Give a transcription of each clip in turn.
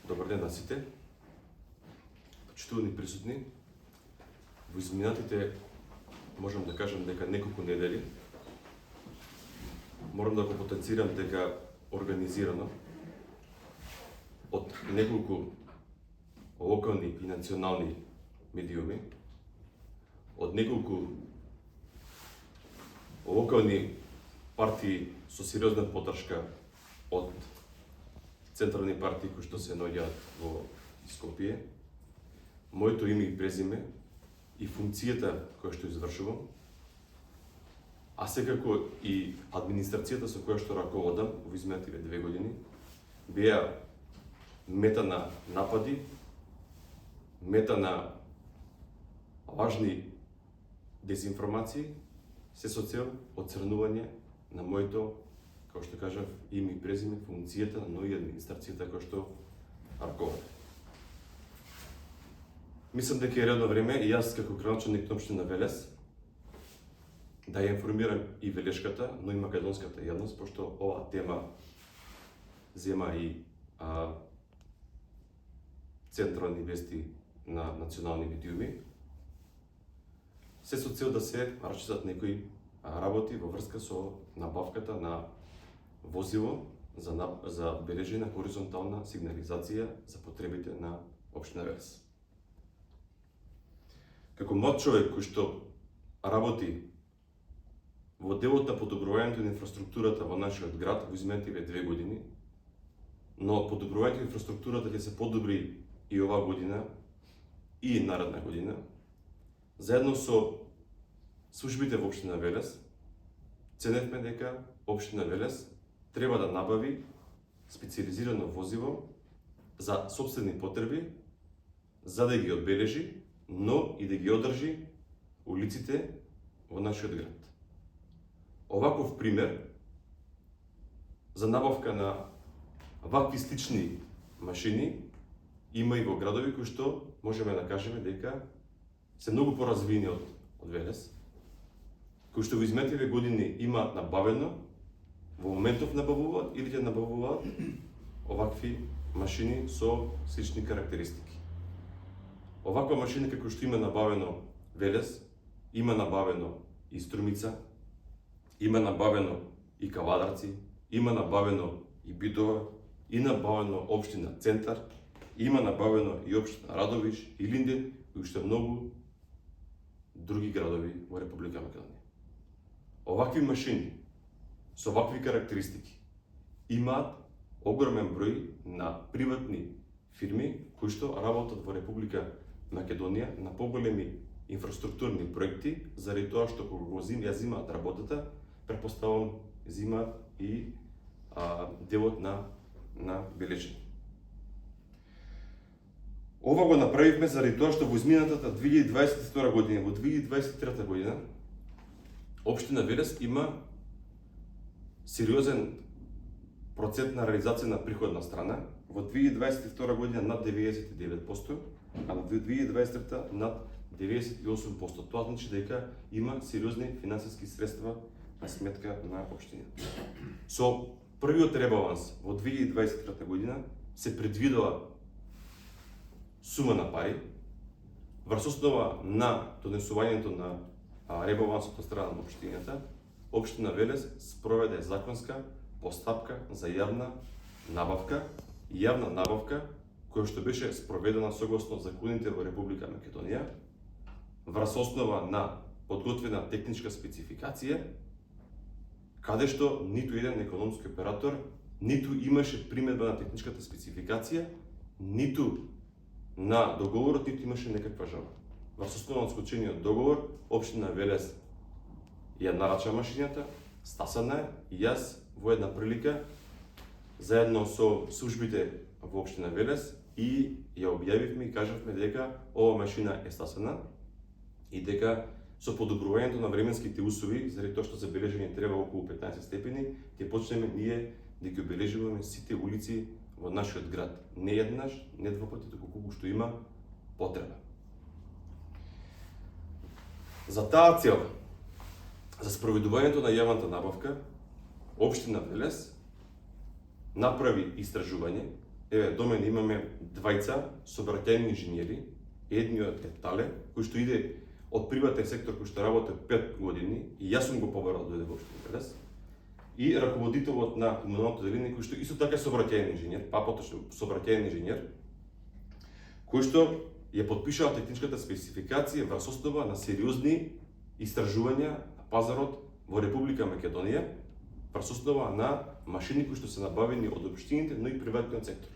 Добар ден на сите, почитувани присутни. Во изминатите, можам да кажам дека неколку недели, морам да го потенцирам дека организирано од неколку локални и национални медиуми, од неколку локални партии со сериозна поддршка од централни партии кои што се наоѓаат во Скопје, моето име и презиме и функцијата која што извршувам, а секако и администрацијата со која што раководам во изминатите 2 години, беа мета на напади, мета на важни дезинформации, се со цел оцрнување на моето, како што кажав, име и презиме, функцијата, но и администрацијата која што раководам. Мислам дека е редно време и јас како градоначелник на општина Велес да ја информирам и Велешката, но и македонската јавност, пошто оваа тема зема и централни вести на национални медиуми, се со цел да се расчистат некои работи во врска со набавката на возило за бележена хоризонтална сигнализација за потребите на општина Велес. Како млад човек кој што работи во делот на подобрувањето на инфраструктурата во нашиот град во изминатите 2 години, но подобрувањето на инфраструктурата ќе се подобри и оваа година и наредна година, заедно со службите во општина Велес, ценевме дека општина Велес треба да набави специализирано возило за сопствени потреби, за да ги одбележи, но и да ги одржи улиците во нашиот град. Оваков пример за набавка на вакви слични машини има и во градови кои што можеме да кажеме дека се многу поразвиени од Велес, кои што во изминатите години имаат набавено, во моментов набавуваат или ќе набавуваат овакви машини со слични карактеристики. Оваква машина како што има набавено Велес, има набавено и Струмица, има набавено и Кавадарци, има набавено и Битова, и набавено општина Центар, има набавено и општина Радовиш, и Линден, и уште многу други градови во Република Македонија. Овакви машини со вакви карактеристики имаат огромен број на приватни фирми кои што работат во Република Македонија на поголеми инфраструктурни проекти, заради тоа што кога го ја зимаат работата, претпоставувам зимаат и делот на бележење. Ова го направивме заради тоа што во изминатата 2022 година, во 2023 година, општина Велес има сериозен процент на реализација на приходна страна. Во 2022 година над 99%, а во 2023 над 98%. Тоа значи дека има сериозни финансиски средства на сметка на општината. Со првиот ребаланс во 2023 година се предвидела сума на пари врз основа на донесувањето на ребалансот од страна на општината. Општина Велес спроведе законска постапка за јавна набавка која што беше спроведена согласно законите во Република Македонија, врз основа на подготвена техничка спецификација, каде што ниту еден економски оператор ниту имаше примедба на техничката спецификација, ниту на договорот, ниту имаше некаква жалба. Врз основа на склучениот договор, општина Велес ја нарача машината, стасана и јас во една прилика заедно со службите во општина Велес и ја објавивме и кажавме дека ова машина е стасана и дека со подобрувањето на временските услови, заради тоа што забележање треба околу 15 степени, ќе почнеме ние да ги обележуваме сите улици во нашиот град. Не еднаш, не два пати, туку колку што има потреба. За таа цел, за спроведувањето на јавната набавка, општина Велес направи истражување еве, до мене имаме двајца сообраќајни инженери, едниот е Тале, кој што иде од приватен сектор кој што работи 5 години, и јас сум го побарал да дојде во општина Велес, и раководителот на комуналното деление кој што исто така е сообраќајен инженер, поточно сообраќајен инженер, кој што ја подпишал техничката спецификација врз основа на сериозни истражувања на пазарот во Република Македонија, врз основа на машини кои што се набавени од општините, но и приватниот сектор.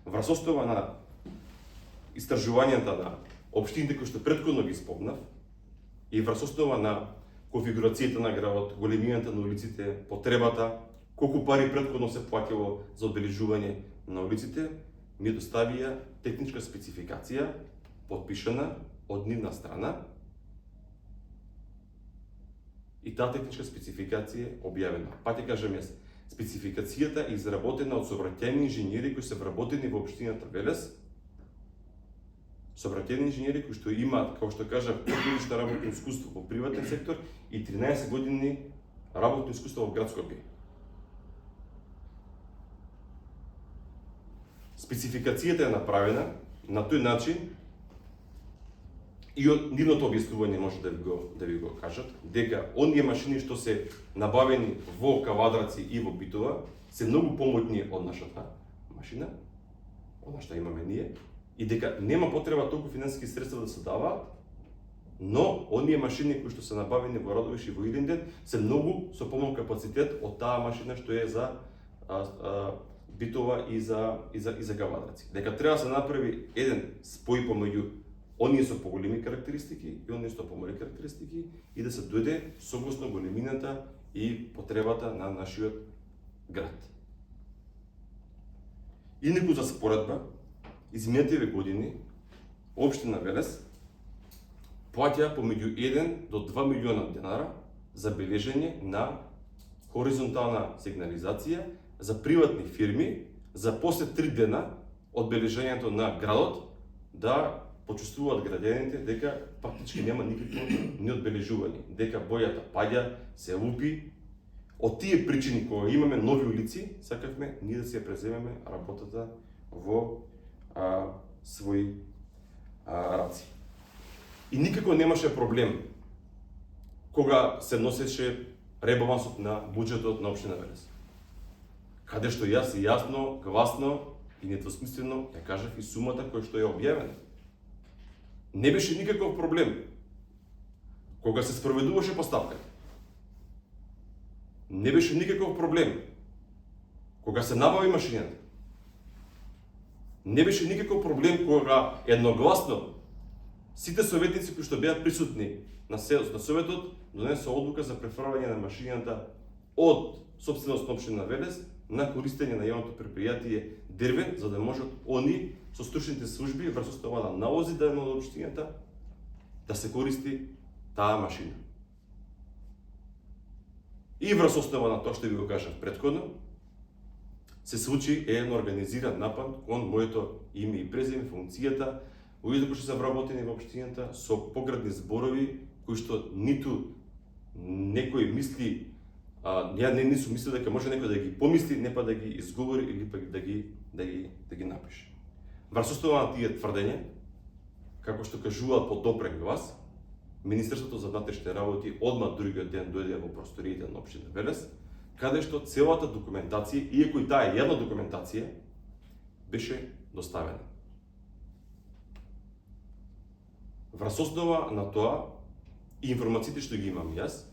Врз основа на истражувањата на општините кои што претходно ги спомнав и врз основа на конфигурацијата на градот, големината на улиците, потребата, колку пари претходно се плаќало за одбележување на улиците, ми доставија техничка спецификација подпишана од нивна страна, и таа техничка спецификација е објавена. Пак ќе кажам јас, спецификацијата е изработена од сообраќајни инженери кои се вработени во општината Велес, сообраќајни инженери кои што имаат, како што кажав, 5 годишно работно искуство во приватен сектор и 13 години работно искуство во град Скопје. Спецификацијата е направена на тој начин и од нивното објаснување може да ви го кажат, дека оние машини што се набавени во Кавадраци и во Битова се многу помотни од нашата машина, од нашата имаме ние, и дека нема потреба толку финансиски средства да се даваат, но оние машини кои што се набавени во Радовиш и во Илинден се многу со помал капацитет од таа машина што е за Битова и за Кавадраци. Дека треба да се направи еден спој помеѓу оние со поголеми карактеристики и оние со помали карактеристики и да се дојде согласно големината и потребата на нашиот град. Инаку за споредба, изминативе години општина Велес плаќа помеѓу 1 до 2 милиона денара за бележење на хоризонтална сигнализација за приватни фирми за после 3 дена од бележењето на градот да почувствуваат граѓаните дека практички нема никакво неодбележување, дека бојата паѓа, се лупи. Од тие причини кога имаме нови улици, сакавме ние да се преземеме работата во своји раци. И никако немаше проблем кога се носеше ребалансот на буџетот на општина Велес. Каде што јас и јасно, гласно и недвосмислено ја кажав и сумата која што е објавена. Не беше никаков проблем кога се спроведуваше постапката. Не беше никаков проблем кога се набави машината. Не беше никаков проблем кога едногласно сите советници кои што беа присутни на советот донесоа одлука за префрлање на машината од сопственост на општина Велес на користење на јавното предпријатие Дервен, за да можат они со стручните служби врз основа на налози дадени од општината да се користи таа машина. И врз основа на тоа што ви го кажав претходно, се случи еден организиран напад кон моето име и презиме, функцијата, луѓето кои што се вработени во општината со поградни зборови кои што ниту некој мисли, не сум мислил дека може некој да ги помисли, не па да ги изговори или пак да ги напише. Врз основа на тие тврдења, како што кажуваат по допрен глас, Министерството за внатрешни работи одма другиот ден дојде во просториите на општина Велес, каде што целата документација, иако и таа е јавна документација, беше доставена. Врз основа на тоа и информациите што ги имам јас,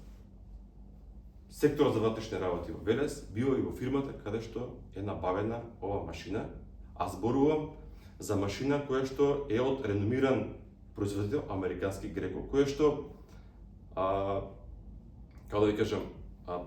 секторот за внатрешни работи во Велес била и во фирмата каде што е набавена ова машина, а зборувам за машина која што е од реномиран производител американски Греко, која што како да ви кажам,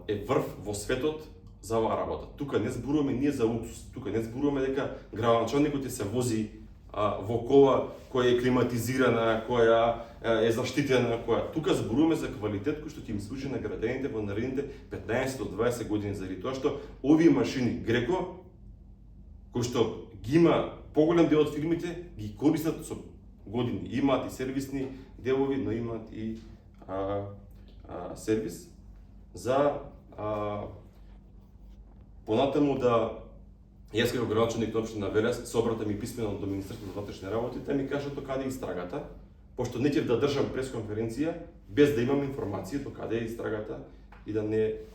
е врв во светот за оваа работа. Тука не зборуваме ние за луксус, тука не зборуваме дека градоначалникот ќе се вози во кола која е климатизирана, која е заштитена, тука зборуваме за квалитет кој што ќе им служи на граѓаните во наредните 15 до 20 години, заради тоа што овие машини Греко, кои што ги има поголем дел од фирмите, ги користат со години. Имаат и сервисни делови, но имаат и сервис за понатаму да Јас како градоначелник на општина Велес се обратам и писмено до Министерството за внатрешни работи, да ми кажат до каде е истрагата, пошто не ќе да држам пресконференција без да имам информација до каде е истрагата и да не